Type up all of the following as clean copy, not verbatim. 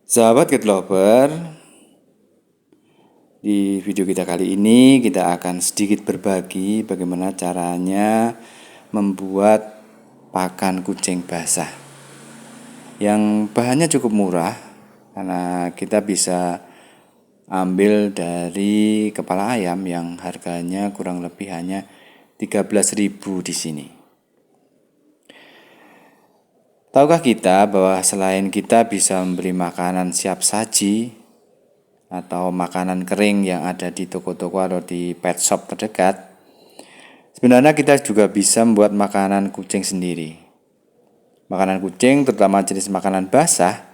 Sahabat Cat Lover, di video kita kali ini kita akan sedikit berbagi bagaimana caranya membuat pakan kucing basah yang bahannya cukup murah karena kita bisa ambil dari kepala ayam yang harganya kurang lebih hanya 13.000 di sini. Tahukah kita bahwa selain kita bisa membeli makanan siap saji atau makanan kering yang ada di toko-toko atau di pet shop terdekat, sebenarnya kita juga bisa membuat makanan kucing sendiri. Makanan kucing, terutama jenis makanan basah,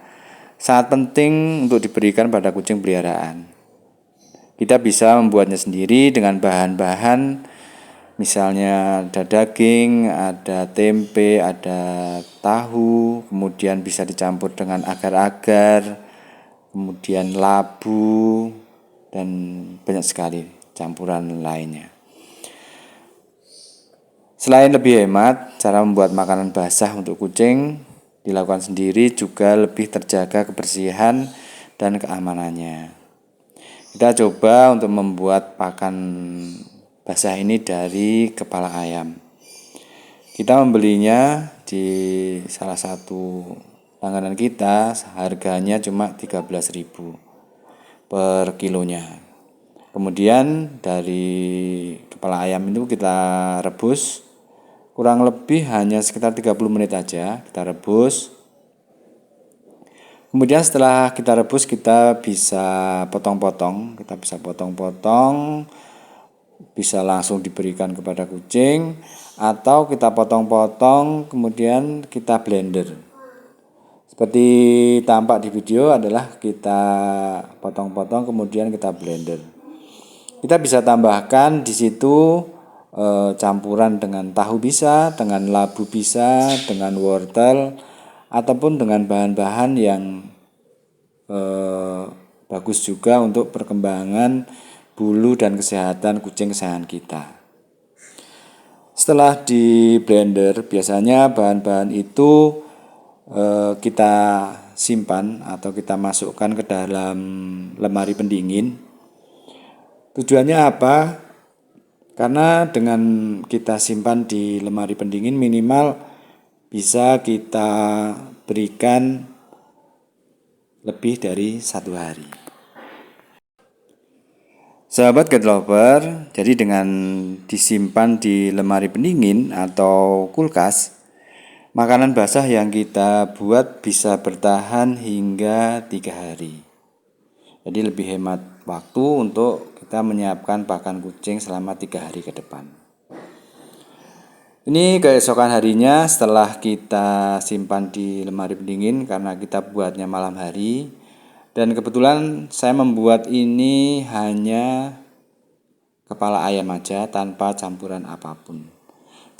sangat penting untuk diberikan pada kucing peliharaan. Kita bisa membuatnya sendiri dengan bahan-bahan, misalnya ada daging, ada tempe, ada tahu, kemudian bisa dicampur dengan agar-agar, kemudian labu, dan banyak sekali campuran lainnya. Selain lebih hemat, cara membuat makanan basah untuk kucing dilakukan sendiri juga lebih terjaga kebersihan dan keamanannya. Kita coba untuk membuat pakan basah ini dari kepala ayam. Kita membelinya di salah satu langganan kita, harganya cuma 13.000 per kilonya. Kemudian dari kepala ayam itu kita rebus kurang lebih hanya sekitar 30 menit aja, kita rebus. Kemudian setelah kita rebus kita bisa potong-potong, bisa langsung diberikan kepada kucing atau kita potong-potong kemudian kita blender. Seperti tampak di video adalah kita potong-potong kemudian kita blender. Kita bisa tambahkan di situ campuran dengan tahu bisa, dengan labu bisa, dengan wortel ataupun dengan bahan-bahan yang bagus juga untuk perkembangan bulu dan kesehatan kucing kesayangan kita. Setelah di blender, biasanya bahan-bahan itu kita simpan atau kita masukkan ke dalam lemari pendingin. Tujuannya apa? Karena dengan kita simpan di lemari pendingin minimal bisa kita berikan lebih dari 1 hari. Sahabat Cat Lover, jadi dengan disimpan di lemari pendingin atau kulkas, makanan basah yang kita buat bisa bertahan hingga 3 hari. Jadi lebih hemat waktu untuk kita menyiapkan pakan kucing selama 3 hari ke depan. Ini keesokan harinya setelah kita simpan di lemari pendingin karena kita buatnya malam hari. Dan kebetulan saya membuat ini hanya kepala ayam aja tanpa campuran apapun.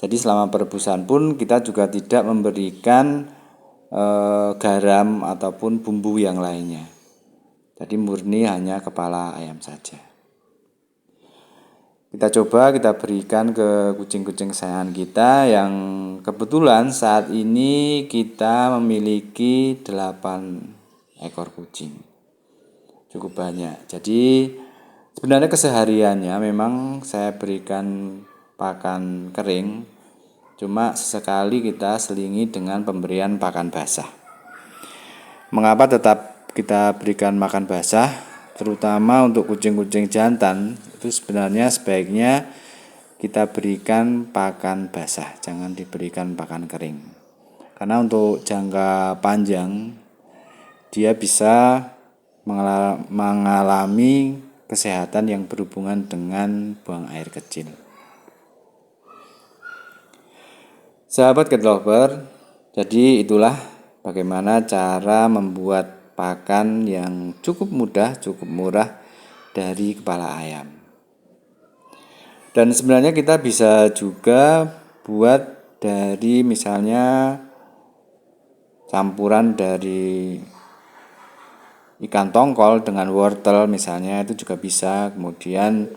Jadi selama perebusan pun kita juga tidak memberikan garam ataupun bumbu yang lainnya. Jadi murni hanya kepala ayam saja. Kita coba kita berikan ke kucing-kucing kesayangan kita yang kebetulan saat ini kita memiliki 8 ekor kucing. Cukup banyak. Jadi sebenarnya kesehariannya memang saya berikan pakan kering, cuma sesekali kita selingi dengan pemberian pakan basah. Mengapa tetap kita berikan makan basah? Terutama untuk kucing-kucing jantan, itu sebenarnya sebaiknya kita berikan pakan basah, jangan diberikan pakan kering. Karena untuk jangka panjang, dia bisa mengalami kesehatan yang berhubungan dengan buang air kecil. Sahabat Cat Lover, jadi itulah bagaimana cara membuat pakan yang cukup mudah, cukup murah dari kepala ayam. Dan sebenarnya kita bisa juga buat dari misalnya campuran dari ikan tongkol dengan wortel misalnya, itu juga bisa. Kemudian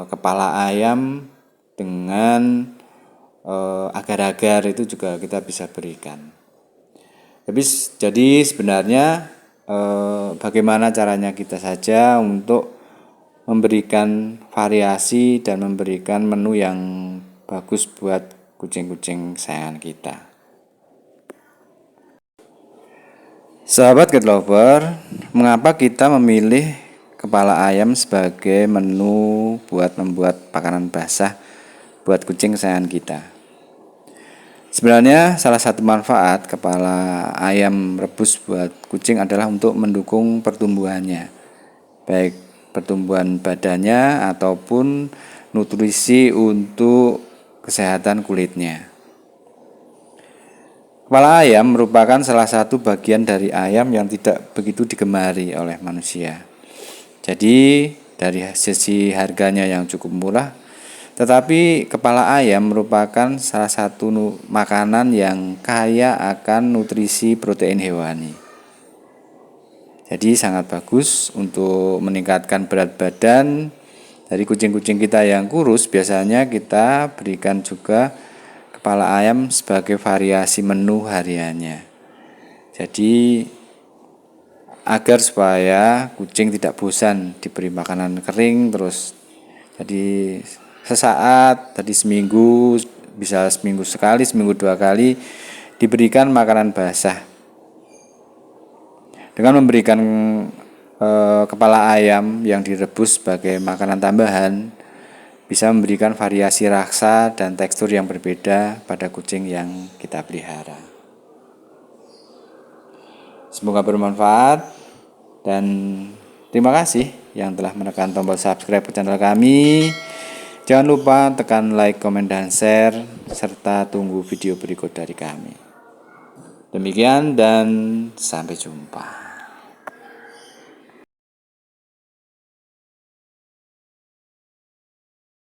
kepala ayam dengan agar-agar itu juga kita bisa berikan. Jadi sebenarnya bagaimana caranya kita saja untuk memberikan variasi dan memberikan menu yang bagus buat kucing-kucing kesayangan kita. Sahabat Cat Lover, mengapa kita memilih kepala ayam sebagai menu buat membuat makanan basah buat kucing kesayangan kita? Sebenarnya salah satu manfaat kepala ayam rebus buat kucing adalah untuk mendukung pertumbuhannya, baik pertumbuhan badannya ataupun nutrisi untuk kesehatan kulitnya. Kepala ayam merupakan salah satu bagian dari ayam yang tidak begitu digemari oleh manusia. Jadi dari sisi harganya yang cukup murah, tetapi kepala ayam merupakan salah satu makanan yang kaya akan nutrisi protein hewani. Jadi sangat bagus untuk meningkatkan berat badan. Dari kucing-kucing kita yang kurus, biasanya kita berikan juga kepala ayam sebagai variasi menu hariannya. Jadi agar supaya kucing tidak bosan diberi makanan kering terus. Jadi sesaat, tadi seminggu, bisa seminggu sekali, seminggu 2 kali diberikan makanan basah. Dengan memberikan kepala ayam yang direbus sebagai makanan tambahan, bisa memberikan variasi rasa dan tekstur yang berbeda pada kucing yang kita pelihara. Semoga bermanfaat dan terima kasih yang telah menekan tombol subscribe channel kami. Jangan lupa tekan like, komen, dan share, serta tunggu video berikut dari kami. Demikian dan sampai jumpa.